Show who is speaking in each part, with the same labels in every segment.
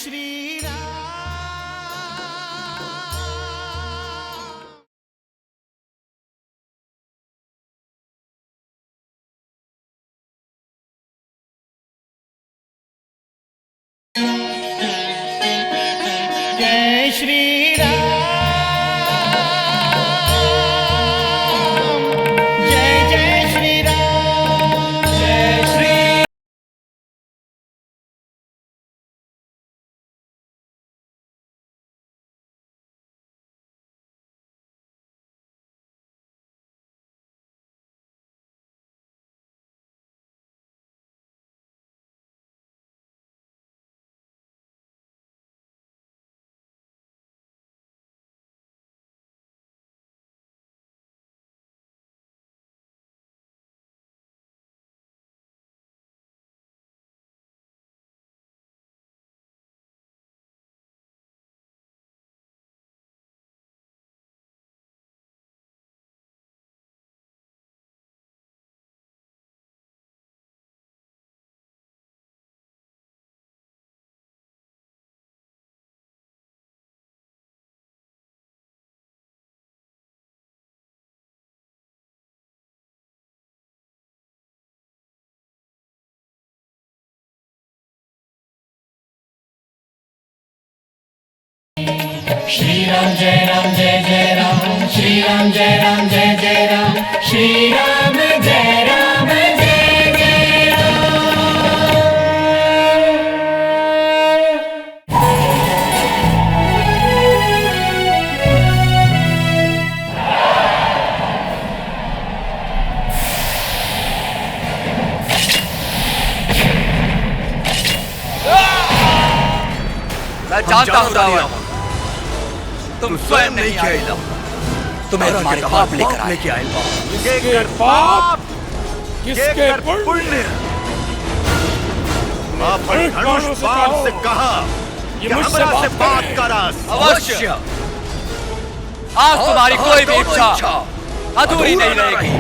Speaker 1: श्री राम। जय श्री राम। जय जय श्री राम। जय श्री श्री राम जय राम जय जय राम। श्री राम जय राम जय जय राम। श्री राम जय राम जय जय राम।
Speaker 2: मैं जानता हूँ रावण, तुम स्वयं नहीं आए, तुम्हें तुम्हारे बाप लेके आए।
Speaker 3: किसके पाप किसके पुण्य।
Speaker 4: आपने धनुष बाण से कहा कि हमरा से बात करस।
Speaker 2: अवश्य, आज तुम्हारी कोई भी इच्छा अधूरी नहीं रहेगी।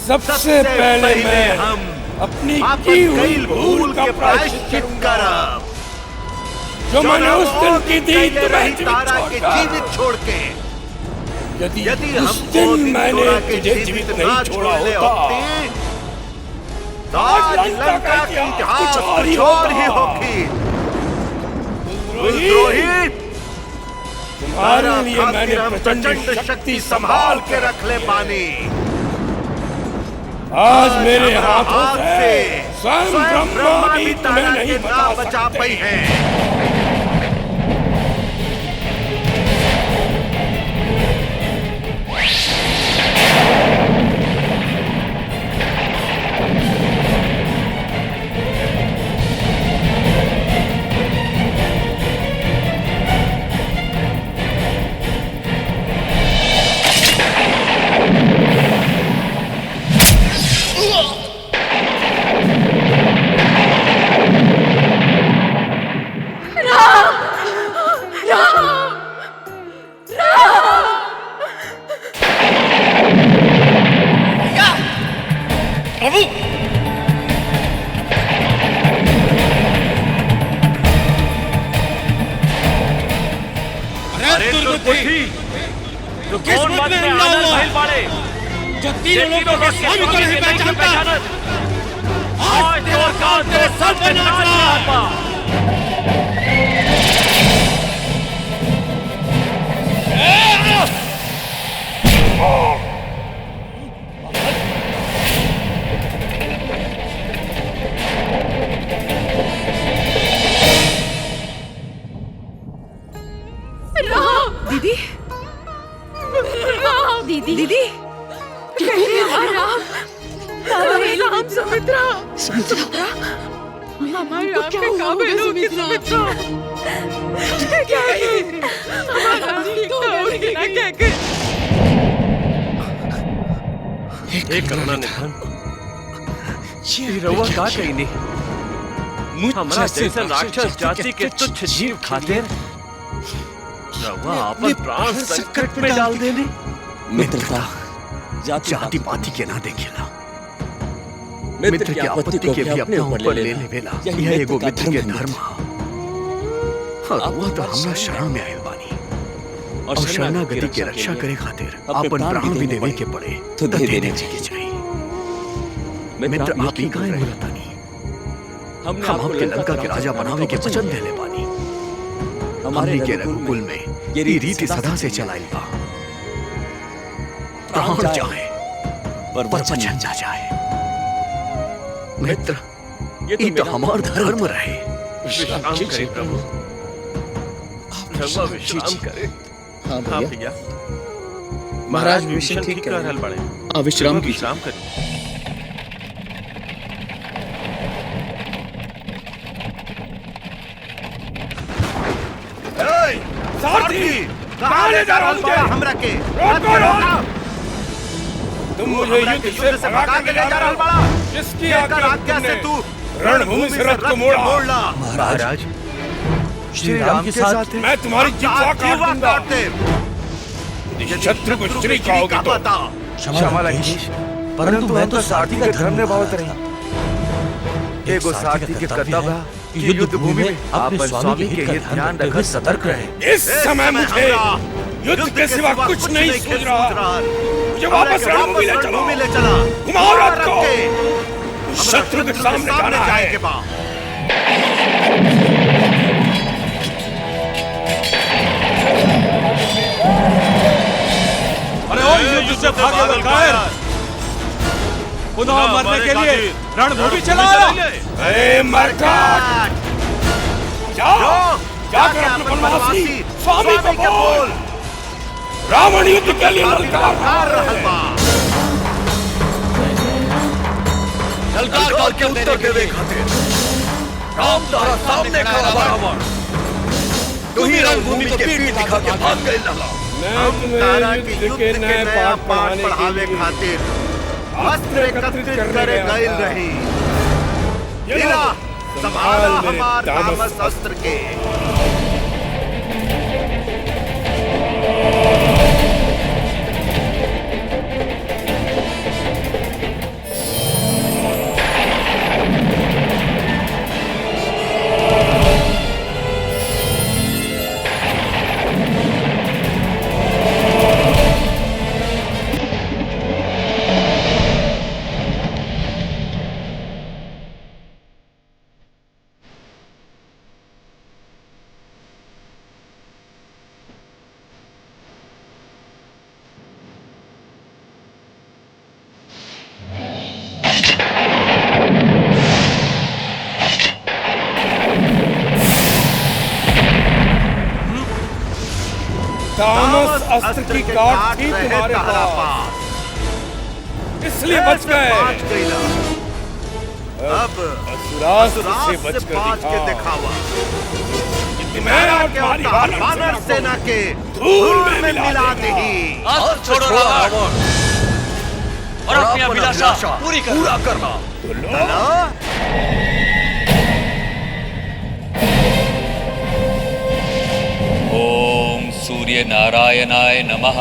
Speaker 3: सबसे पहले मैं हम अपनी की हुई भूल का प्रायश्चित करब, जो मैंने उस दिन की थी तुम्हें
Speaker 4: जीवित छोड़ के।
Speaker 3: यदि उस दिन मैंने तुझे जीवित नहीं छोड़ा होता
Speaker 4: तो आज लंका का इतिहास कुछ और ही होगी। रोहित,
Speaker 3: तुम्हारे लिए मैंने प्रचंड शक्ति संभाल के
Speaker 4: रख ले पानी।
Speaker 3: आज मेरे हाथों से स्वयं ब्रह्मा भी तुम्हें नहीं बचा पाई है।
Speaker 2: तो किस बात में आनंद महल वाले जो तीनों लोगों के स्वामी को नहीं पहचानता, आज तेरा काल तेरे सर पे नाचा।
Speaker 5: दीदी दीदी दीदी राम सुमित्रा सुमित्रा हमारे आपके काबिल होगी सुमित्रा। क्या हमारा जी को क्या
Speaker 2: एक करना निधन ये रउआ का कहीं नहीं हमरा जैसे राक्षस जाति के तुच्छ जीव खातिर रउआ अपन प्राण संकट में डाल देने।
Speaker 6: मित्रता जाति पाति के ना देखेला, मित्र की आपत्ति के भी अपने ऊपर ले लेवेला। यह एगो मित्र के धर्म हा। रउआ तो हमरा शरण में आयल बानी और शरणागति के रक्षा करे खातिर अपन प्राण भी देवे के पड़े तो दे देने के चाहिए। मित्र आप ही काहे बोलतानी? हम आपके लंका के राजा बनावे के वचन देले बानी। हमने के रघुकुल में ये रीति सदा से चलाइल बा, प्राण जाए पर वचन ना जाए। मित्र ये तो हमार धर्म रहे।
Speaker 2: विश्राम करे प्रभु, रउआ विश्राम करे।
Speaker 7: हाँ भैया,
Speaker 2: महाराज विभीषण ठीक कर रहल बड़े।
Speaker 7: विश्राम की
Speaker 2: विश्राम करिए।
Speaker 3: सारथी कहाँ ले जा रहा हूँ
Speaker 4: हमरा के
Speaker 3: रोको रोको। तुम मुझे युद्ध से भगा के ले जा रहा बड़ा। किसकी आज्ञा से तू रणभूमि से रथ को मोड़ा?
Speaker 6: महाराज श्री राम के साथ
Speaker 3: मैं तुम्हारी जिह्वा काट दूंगा। शत्रु को श्री कहोगे तो
Speaker 6: क्षमा लंकेश, परंतु मैं तो सारथी का धर्म निभावत रही।
Speaker 4: एगो सारथी के कर्तव्य कि युद्ध भूमि में
Speaker 6: अपने स्वामी के हित का ध्यान रखकर सतर्क रहे।
Speaker 3: इस समय मुझे युद्ध के सिवा कुछ नहीं सूझ रहा। मुझे वापस रणभूमि ले चला। घुमाओ रथ को, शत्रु के सामने जाना है।
Speaker 2: अरे ओ युद्ध से भागे बलकायर, पुनः मरने के लिए रणभूमि चला आया।
Speaker 3: ए मरकाट, जाओ जाकर अपने वनवासी स्वामी को बोल, रावण युद्ध के लिए ललकार रहा है।
Speaker 6: ललकार के उत्तर देवे खातिर राम तारा सामने खड़ा बा। तू ही रणभूमि के पीठ दिखा के भाग गए लला।
Speaker 3: हम तारा के युद्ध के नए पाठ
Speaker 4: पढ़ावे खातिर अस्त्र एकत्रित करे गए रही। लीला संभाला हमार तामस अस्त्र के।
Speaker 3: तामस अस्त्र की काट थी तुम्हारे पास, इसलिए बच गए।
Speaker 4: अब
Speaker 3: असुरास्त्र से बच के दिखावा। मैं और तुम्हारी वानर
Speaker 4: सेना के
Speaker 3: धूल में मिला दी।
Speaker 2: छोड़ो रावण और अपनी अभिलाषा पूरा करना।
Speaker 8: ओम सूर्य नारायणाय नमः।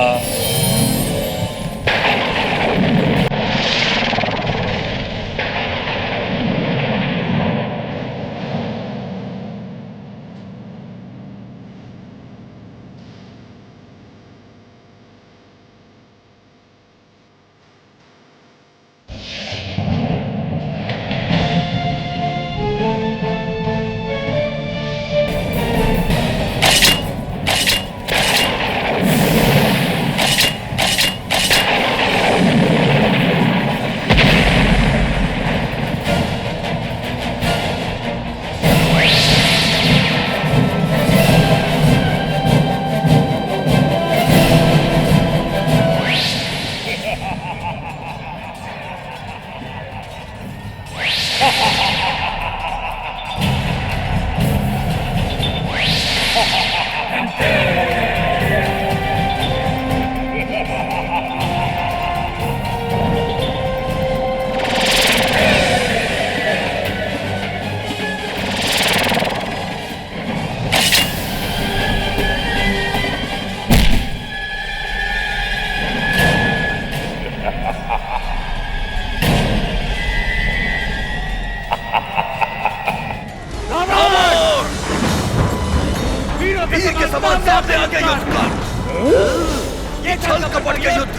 Speaker 6: कपट के युद्ध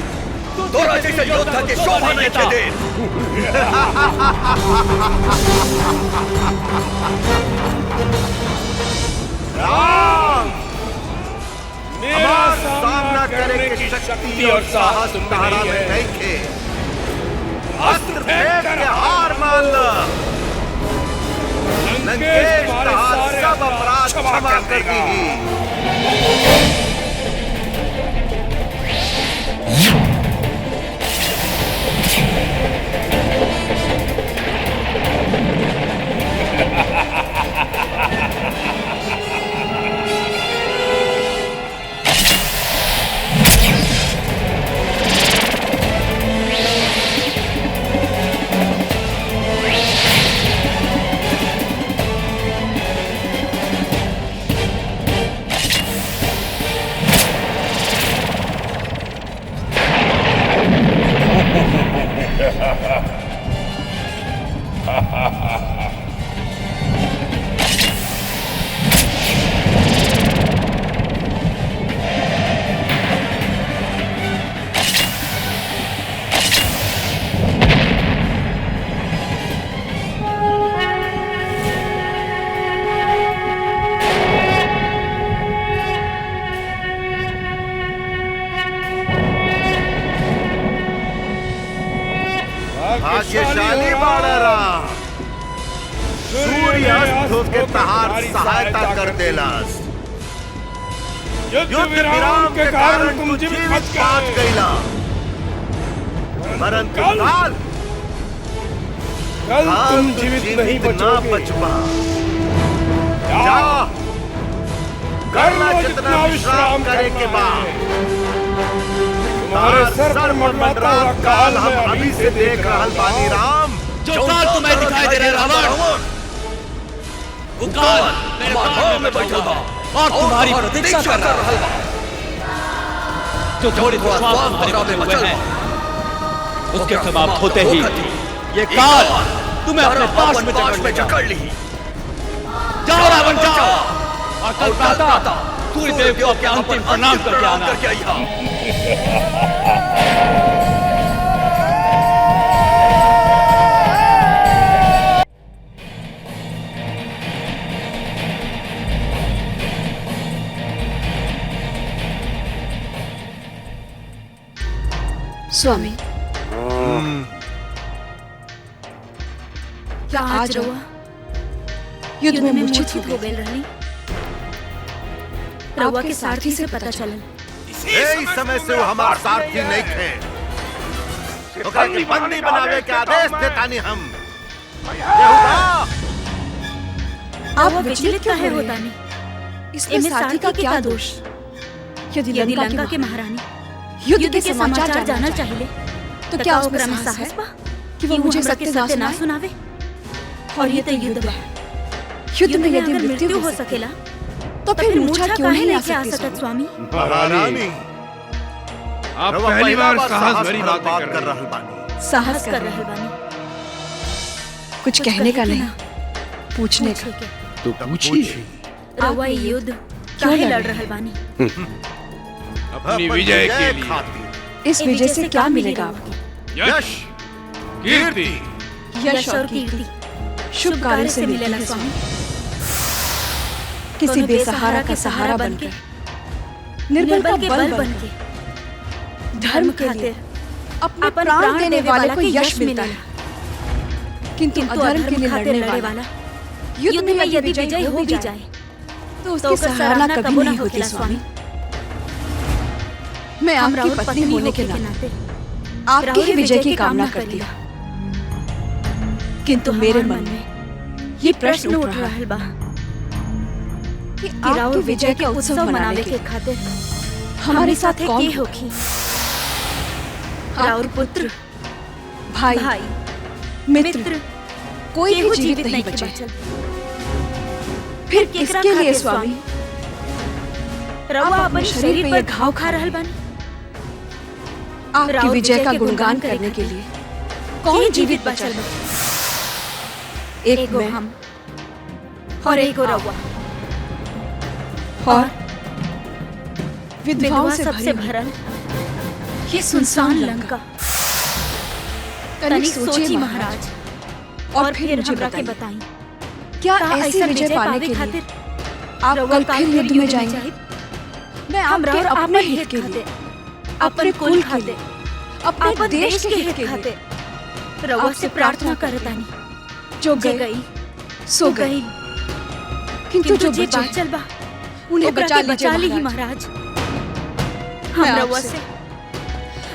Speaker 6: तोरा जैसे योद्धा के शोभा नहीं के दे।
Speaker 3: राम मेरा
Speaker 4: सामना करे की शक्ति और साहस तुम्हारा में नहीं थे। अस्त्र फेंक के हार मान लो। लंकेश तुम्हारे सब अपराध क्षमा कर देगी। भाग्यशाली बाड़ा राम। सूर्य अस्त होके तहार सहायता कर देलास। युद्ध विराम के कारण तुम जीवित बच गईला। परंतु कल तुम जीवित नहीं बचोगे। जा करना जितना विश्राम करे के बाद। तुम्हारे सर पर मंडराता हुआ काल हम अभी से देख रहल बानी राम।
Speaker 6: जो काल तुम्हें दिखाई दे रहा है रावण, वो काल मेरे भाव में बैठा था और तुम्हारी प्रतीक्षा कर रहा है।
Speaker 8: जो थोड़ी विश्वास तुम्हारे में हुए हैं, उसके समाप्त होते ही ये काल तुम्हें अपने पास में जकड़ ली। जाओ रावण जाओ और कल प्रातः सूर्य देव को अपने अंतिम प्रणाम करके आना।
Speaker 5: स्वामी, क्या आज रवा युद्ध में मूर्छित हो गए रहनी? रवा के सारथी से पता चलन
Speaker 4: इस समय से वो हमारे सारथी नहीं थे। ओकरा के बंदी बनावे के आदेश देतानी हम।
Speaker 5: आप विचलित काहे होता नहीं? इसमें सारथी का क्या दोष? यदि लंका के महारानी युद्ध के समाचार जानना चाहिए तो क्या ओकरा में साहस बा कि वो मुझे सत्य ना सुनावे? और ये तो युद्ध बा। युद्ध में यदि मृत्यु हो सकेला तो फिर मूर्छा क्यों नहीं लेके आ सकत स्वामी?
Speaker 3: महारानी आप पहली बार साहस भरी बातें कर रहल बानी।
Speaker 5: साहस कर रहल बानी। कुछ कहने का नहीं, पूछने का।
Speaker 3: तो पूछिए।
Speaker 5: रवा युद्ध क्यों लड़ रहल बानी?
Speaker 3: अपनी विजय के लिए।
Speaker 5: इस विजय से क्या मिलेगा?
Speaker 3: यश, कीर्ति।
Speaker 5: यश और कीर्ति शुभ कार्य से मिलेला स्वामी। किसी बेसहारा का सहारा बनकर, निर्बल का बल बनके, धर्म खातिर अपने प्राण देने वाले को यश मिलता है। किंतु अधर्म के लिए लड़ने वाला युद्ध में यदि विजय हो भी जाए तो उसकी सराहना कभी नहीं होती स्वामी। मैं आपकी पत्नी होने के नाते आपके ही विजय की कामना करती हूँ, किंतु मेरे मन में ये प्रश्न उठ रहा बा कि आपके विजय के उत्सव मनाने के खातिर हमारे साथ कौन होगी? राउर पुत्र, भाई, मित्र, कोई भी जीवित नहीं बचा। फिर किसके लिए स्वामी? रवा अपने शरीर पर घाव खा रहल बानी। आपकी विजय का गुणगान करने के लिए कौन जीवित बचल बा? एक मैं हम और एक रवा और विधवाओं से भरल ये सुनसान लंका। तनिक सोचिए महाराज, और फिर हमरा के बताई
Speaker 9: क्या ऐसे विजय पाने के लिए आप कल फिर युद्ध में जाएंगे? मैं आपके अपने हित के लिए, अपने कुल खाते, अपने देश के हित के लिए
Speaker 5: रवा से प्रार्थना करतानी।
Speaker 9: जो गई सो गई, किंतु जो
Speaker 5: बाचल बा
Speaker 9: उन्हें बचा
Speaker 5: लीजिए महाराज। हम रवा से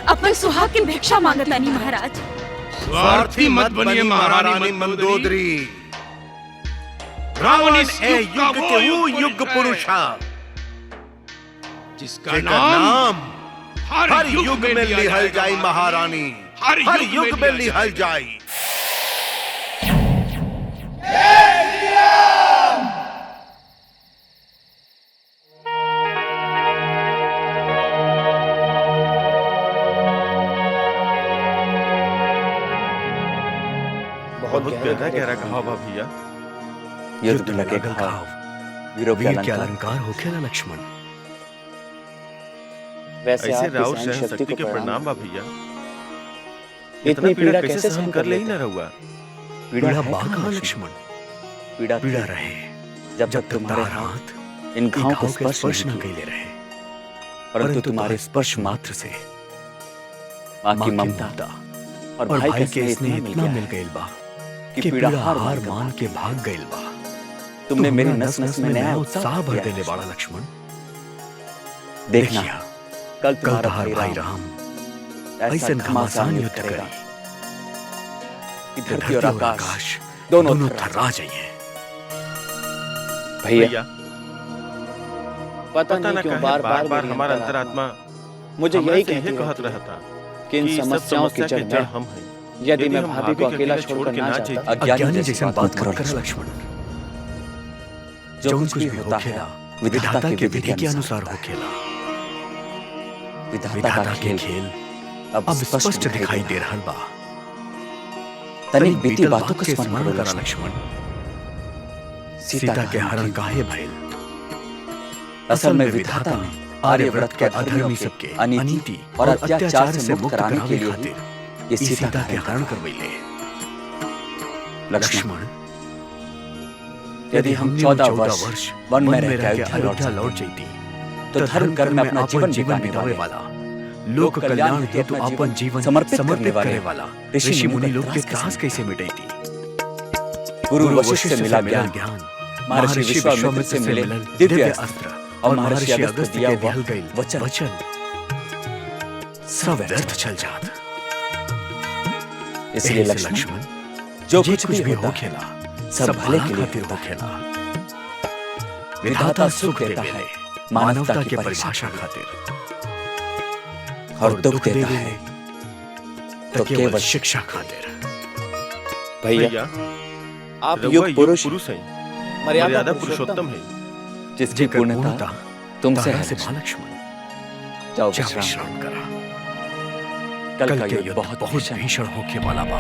Speaker 5: अपने सुहाग की भिक्षा मांगतानी महाराज।
Speaker 3: स्वार्थी मत बनिए महारानी मंदोदरी। रावण इस युग के वो युग पुरुष है जिसका नाम हर युग में लिहल जाई महारानी, हर युग में लिहल जाई।
Speaker 4: बहुत गहरा गहरा कहा भैया।
Speaker 6: युद्ध लगे घाव, वीरों के अलंकार होके ना लक्ष्मण।
Speaker 4: ऐसे राउर सहन शक्ति के प्रणाम बा भैया। इतनी पीड़ा कैसे सहन कर ले ही ना रहुआ।
Speaker 6: पीड़ा बाका लक्ष्मण, पीड़ा रहे जब तुम्हारे हाथ इन घावों को स्पर्श न कैले रहे, परंतु तुम्हारे स्पर्श मात्र से माँ की ममता और भाई के स्नेह इतना मिल गइल बा कि पीड़ा हार मान के भाग गइल बा। तुमने मेरी नस नस में नया उत्साह भर देले बाड़ा लक्ष्मण। देखना कल तुम्हारा भाई राम ऐसा घमासान युद्ध करी कि धरती और आकाश दोनों थर्रा जाइए।
Speaker 4: भैया
Speaker 8: पता नहीं क्यों बार बार
Speaker 4: हमारा अंतरात्मा
Speaker 8: मुझे यही
Speaker 4: कहत रहता
Speaker 8: कि इन समस्याओं की जड़
Speaker 4: हम हैं।
Speaker 8: यदि मैं भाभी को अकेला छोड़ के ना जाता।
Speaker 6: अज्ञानी जैसे बात करो लक्ष्मण। जो कुछ भी होता है विधाता के विधि के अनुसार हो खेला। विधाता के खेल अब स्पष्ट दिखाई दे रहा बा। तनिक बीती बातों को स्मरण करा लक्ष्मण। सीता के हरण काहे भइल? असल में विधाता ने आर्यव्रत के अधर्मी सबके अनीति और अत्याचार से मुक्त कराने के लिए ये सीता के हरण करवैले। लक्ष्मण, यदि हम 14 वर्ष वन में रह के अयोध्या लौट जाती तो धर्म कर्म में अपना जीवन बिताने वाला, लोक कल्याण हेतु अपन जीवन समर्पित करने वाला ऋषि मुनि लोग के त्रास कैसे मिटेगी? गुरु वशिष्ठ से मिला ज्ञान, महर्षि विश्वामित्र से मिले दिव्य अस्त्र और महर्षि अगस्त्य के दिया गए वचन सब व्यर्थ चल जात। इसलिए लक्ष्मण, जो कुछ भी हो खेला सब भले के लिए हो खेला। विधाता सुख देता है मानवता की परिभाषा खातिर, और दुख देता है तो केवल शिक्षा खातिर।
Speaker 8: भैया आप युग पुरुष
Speaker 4: हैं,
Speaker 8: मर्यादा
Speaker 4: पुरुषोत्तम है,
Speaker 6: जिसकी पूर्णता तुमसे है लक्ष्मण। जाओ विश्राम करा। कल का युद्ध बहुत भीषण होके वाला बा।